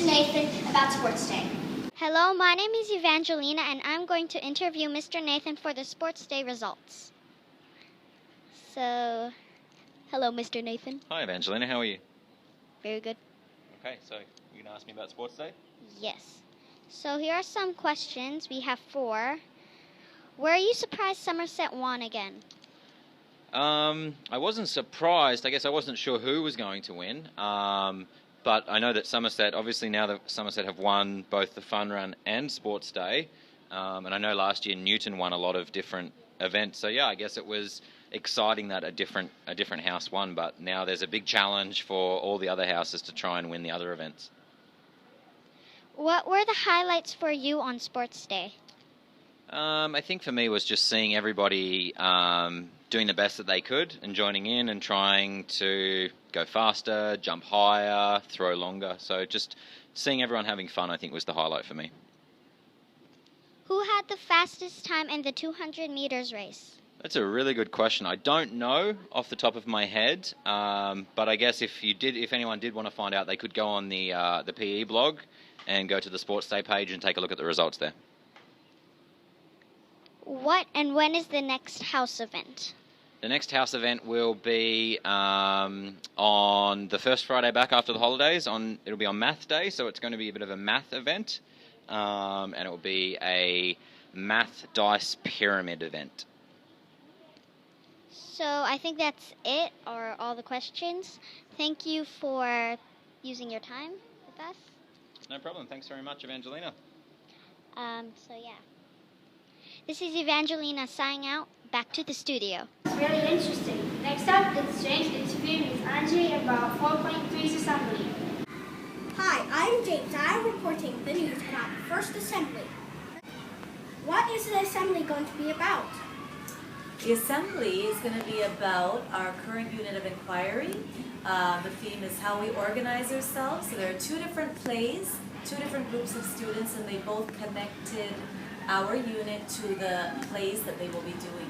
Mr. Nathan about Sports Day. Hello, my name is Evangelina, and I'm going to interview Mr. Nathan for the Sports Day results. So, hello, Mr. Nathan. Hi, Evangelina. How are you? Very good. Okay, so you're going to ask me about Sports Day? Yes. So here are some questions. We have 4. Were you surprised Somerset won again? I wasn't surprised. I guess I wasn't sure who was going to win. But I know that Somerset, obviously now that Somerset have won both the Fun Run and Sports Day, and I know last year Newton won a lot of different events. So yeah, I guess it was exciting that a different house won. But now there's a big challenge for all the other houses to try and win the other events. What were the highlights for you on Sports Day? I think for me was just seeing everybody doing the best that they could and joining in and trying to go faster, jump higher, throw longer. So just seeing everyone having fun, I think, was the highlight for me. Who had the fastest time in the 200 meters race? That's a really good question. I don't know off the top of my head, but I guess if anyone did want to find out, they could go on the PE blog and go to the Sports Day page and take a look at the results there. What and when is the next house event? The next house event will be on the first Friday back after the holidays. It'll be on Math Day, so it's going to be a bit of a math event, and it will be a math dice pyramid event. So I think that's it, or all the questions. Thank you for using your time with us. No problem. Thanks very much, Evangelina. So yeah. This is Evangelina signing out. Back to the studio. It's really interesting. Next up, it's James interviewing Ms. Angie about 4.3's assembly. Hi, I'm James. I'm reporting the news about the first assembly. What is the assembly going to be about? The assembly is going to be about our current unit of inquiry. The theme is how we organize ourselves. So there are 2 different plays, 2 different groups of students, and they both connected our unit to the plays that they will be doing.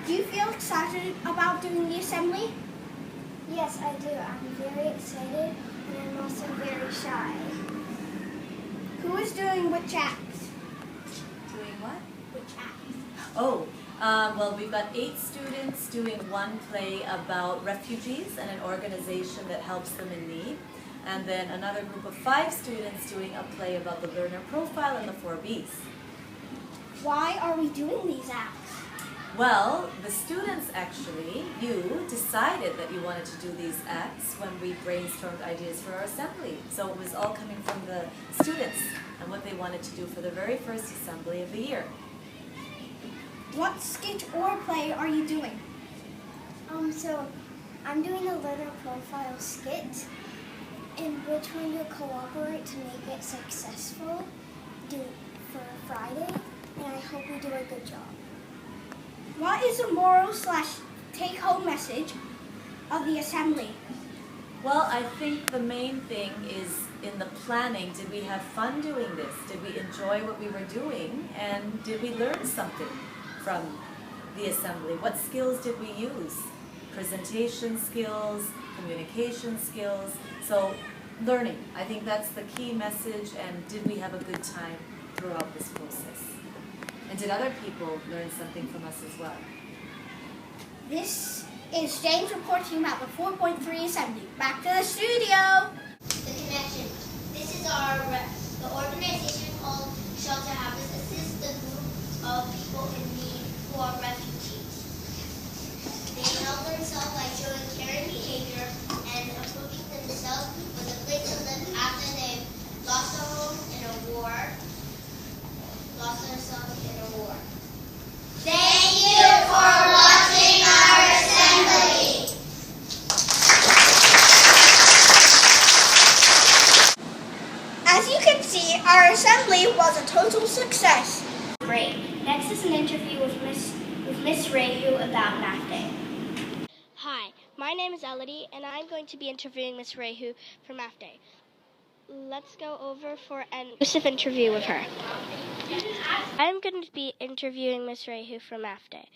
Do you feel excited about doing the assembly? Yes, I do. I'm very excited, and I'm also very shy. Who is doing which acts? Doing what? Which acts? Oh, well, we've got 8 students doing one play about refugees and an organization that helps them in need. And then another group of 5 students doing a play about the learner profile and the 4 Bs. Why are we doing these acts? Well, the students actually, you decided that you wanted to do these acts when we brainstormed ideas for our assembly. So it was all coming from the students and what they wanted to do for the very first assembly of the year. What skit or play are you doing? So I'm doing a learner profile skit in which we will cooperate to make it successful for Friday, and I hope we do a good job. What is the moral / take-home message of the assembly? Well, I think the main thing is in the planning. Did we have fun doing this? Did we enjoy what we were doing? And did we learn something from the assembly? What skills did we use? Presentation skills, communication skills. So learning, I think that's the key message. And did we have a good time throughout this process? And did other people learn something from us as well? This is James reporting about the 4.3 assembly. Back to the studio. The connection. This is the organization called Shelter Habits assists the group of people in need who are refugees. They help themselves by showing caring behavior and improving themselves with a place to live after they've lost their home in a war, lost themselves in a war. Thank you for watching our assembly. As you can see, our assembly was a total success. Great. Next is an interview with Miss Rayu about Math Day. Hi, my name is Elodie, and I'm going to be interviewing Miss Rehu for Math Day. Let's go over for an exclusive interview with her. I'm going to be interviewing Miss Rehu for Math Day.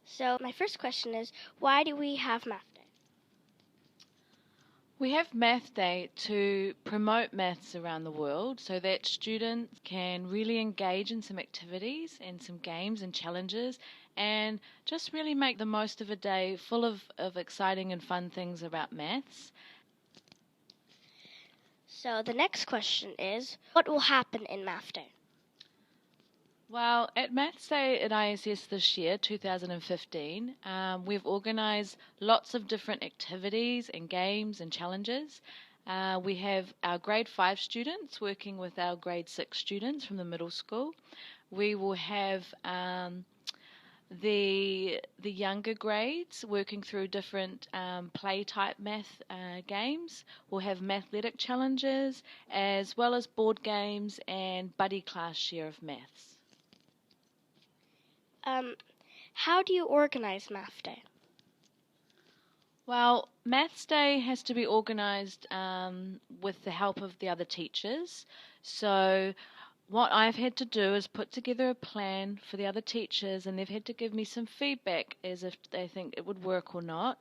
So my first question is, why do we have Math Day? We have Math Day to promote maths around the world so that students can really engage in some activities and some games and challenges and just really make the most of a day full of exciting and fun things about maths. So the next question is, what will happen in Math Day? Well, at Maths Day at ISS this year, 2015, we've organised lots of different activities and games and challenges. We have our grade 5 students working with our grade 6 students from the middle school. We will have the younger grades working through different play type math games. We'll have mathletic challenges as well as board games and buddy class share of maths. How do you organize Math Day? Well, Maths Day has to be organised with the help of the other teachers. So what I've had to do is put together a plan for the other teachers, and they've had to give me some feedback as if they think it would work or not.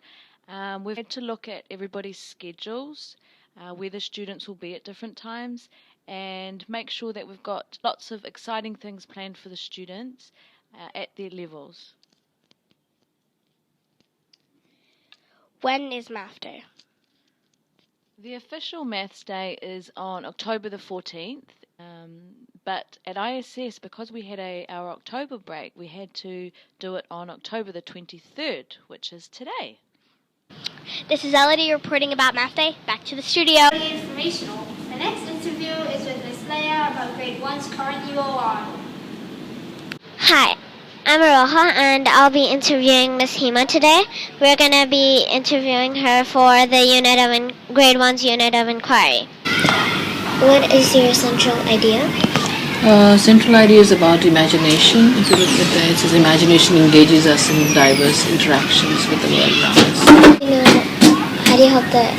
We've had to look at everybody's schedules, where the students will be at different times, and make sure that we've got lots of exciting things planned for the students at their levels. When is Math Day? The official Maths Day is on October the 14th, but at ISS, because we had our October break, we had to do it on October the 23rd, which is today. This is Elodie reporting about Math Day. Back to the studio. Informational. The next interview is with Miss Leia about grade 1's current UOR. Hi, I'm Aroha and I'll be interviewing Miss Hema today. We're going to be interviewing her for the grade 1's unit of inquiry. What is your central idea? Central idea is about imagination. If you look at that, it says imagination engages us in diverse interactions with the world around us. How do you help the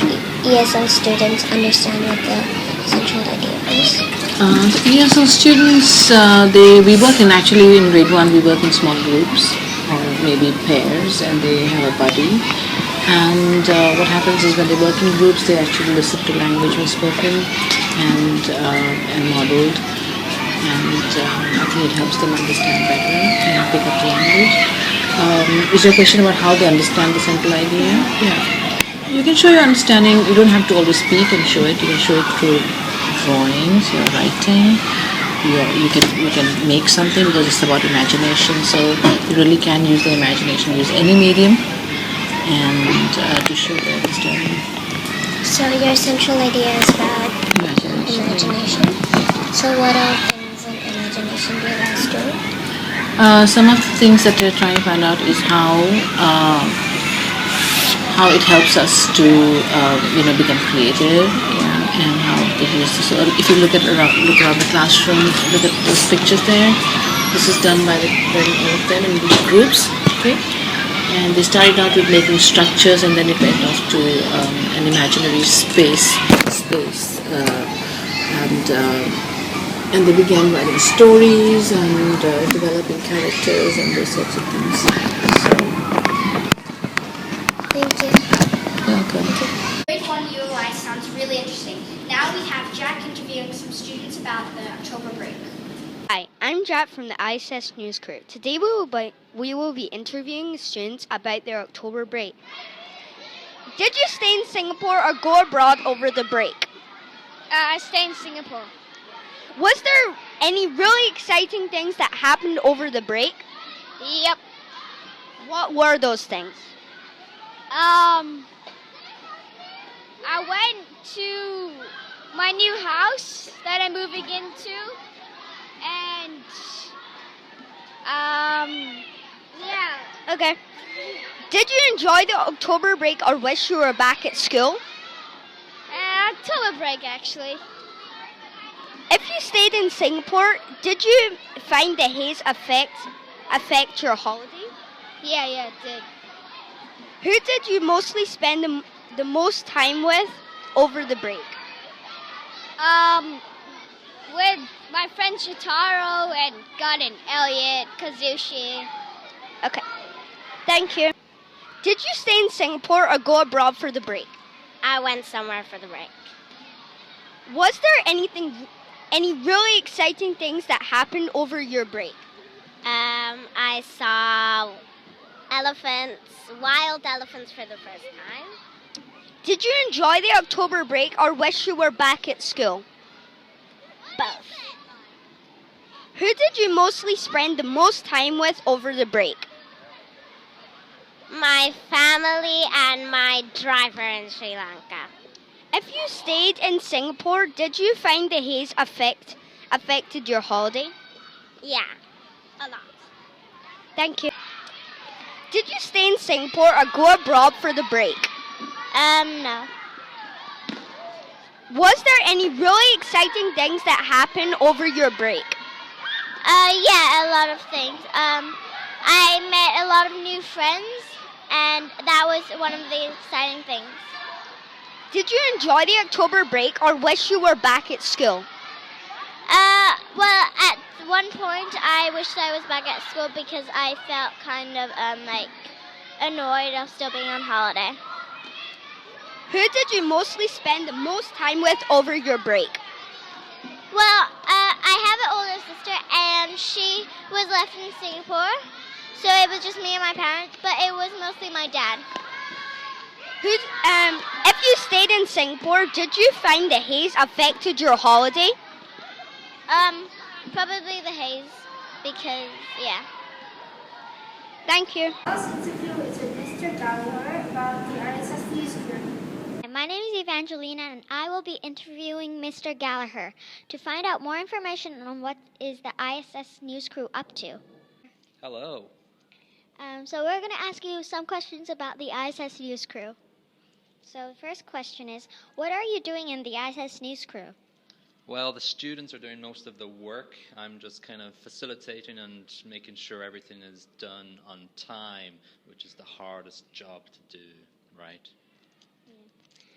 ESL students understand what the central idea is? ESL students, we work in grade 1 we work in small groups or maybe pairs, and they have a buddy. And what happens is when they work in groups, they actually listen to language when spoken and modeled. And I think it helps them understand better and pick up the language. Is your question about how they understand the central idea? Yeah. You can show your understanding. You don't have to always speak and show it. You can show it through drawings, your writing. You can make something because it's about imagination. So you really can use the imagination. Use any medium and to show the understanding. So your central idea is about imagination. So what are things in imagination do you guys do? Some of the things that we're trying to find out is how it helps us to become creative, and how they use this. So if you look around the classroom, look at those pictures there. This is done by all of them in these groups. Okay, and they started out with making structures, and then it went off to an imaginary space, and they began writing stories and developing characters and those sorts of things. So, Thank you. welcome. Grade 1 UOI sounds really interesting. Now we have Jack interviewing some students about the October break. Hi, I'm Jack from the ISS News Crew. Today we will be interviewing students about their October break. Did you stay in Singapore or go abroad over the break? I stay in Singapore. Was there any really exciting things that happened over the break? Yep. What were those things? I went to my new house that I'm moving into, and yeah. Okay. Did you enjoy the October break or wish you were back at school? October break actually. If you stayed in Singapore, did you find the haze affect your holiday? Yeah, it did. Who did you mostly spend the most time with over the break? With my friends Shitaro and Gunn and Elliot, Kazushi. Okay. Thank you. Did you stay in Singapore or go abroad for the break? I went somewhere for the break. Was there any really exciting things that happened over your break? I saw wild elephants for the first time. Did you enjoy the October break or wish you were back at school? Both. Who did you mostly spend the most time with over the break? My family and my driver in Sri Lanka. If you stayed in Singapore, did you find the haze affected your holiday? Yeah, a lot. Thank you. Did you stay in Singapore or go abroad for the break? No. Was there any really exciting things that happened over your break? Yeah, a lot of things. I met a lot of new friends, and that was one of the exciting things. Did you enjoy the October break or wish you were back at school? Well, at one point, I wished I was back at school because I felt kind of, annoyed of still being on holiday. Who did you mostly spend the most time with over your break? Well, I have an older sister, and she was left in Singapore, so it was just me and my parents, but it was mostly my dad. If you stayed in Singapore, did you find the haze affected your holiday? Probably the haze, because, yeah. Thank you. This interview is with Mr. Gallagher about the ISS News Group. My name is Evangelina, and I will be interviewing Mr. Gallagher to find out more information on what is the ISS News Crew up to. Hello. So we're going to ask you some questions about the ISS News Crew. So the first question is, what are you doing in the ISS News Crew? Well, the students are doing most of the work. I'm just kind of facilitating and making sure everything is done on time, which is the hardest job to do, right?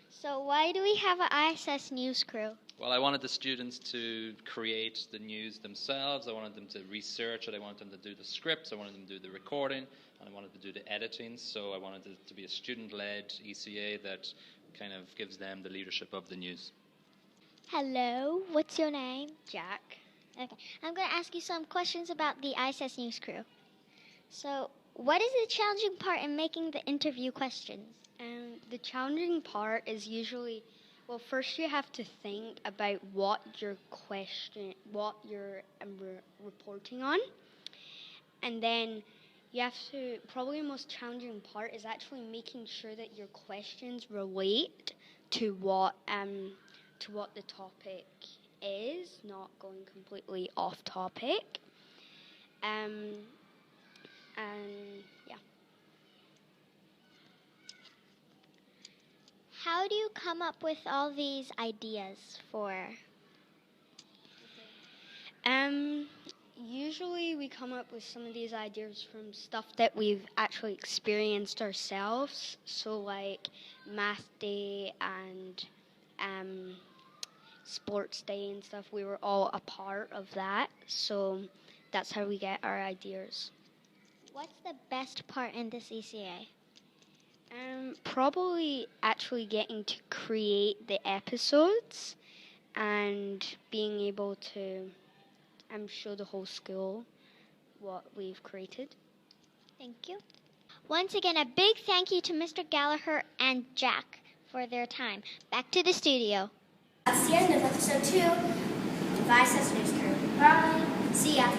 So why do we have an ISS News Crew? Well, I wanted the students to create the news themselves. I wanted them to research it. I wanted them to do the scripts. I wanted them to do the recording. And I wanted to do the editing. So I wanted it to be a student-led ECA that kind of gives them the leadership of the news. Hello, what's your name? Jack. Okay, I'm going to ask you some questions about the ISS News Crew. So, what is the challenging part in making the interview questions? The challenging part is usually, well, first you have to think about what you're reporting on, and then you have to, probably the most challenging part is actually making sure that your questions relate to what the topic is, not going completely off topic. And yeah. How do you come up with all these ideas for? Usually we come up with some of these ideas from stuff that we've actually experienced ourselves. So like math day and sports day and stuff, we were all a part of that. So that's how we get our ideas. What's the best part in this ECA? Probably actually getting to create the episodes and being able to show the whole school what we've created. Thank you. Once again, a big thank you to Mr. Gallagher and Jack for their time. Back to the studio. That's the end of episode 2 of ISS News Crew. Bye. See ya.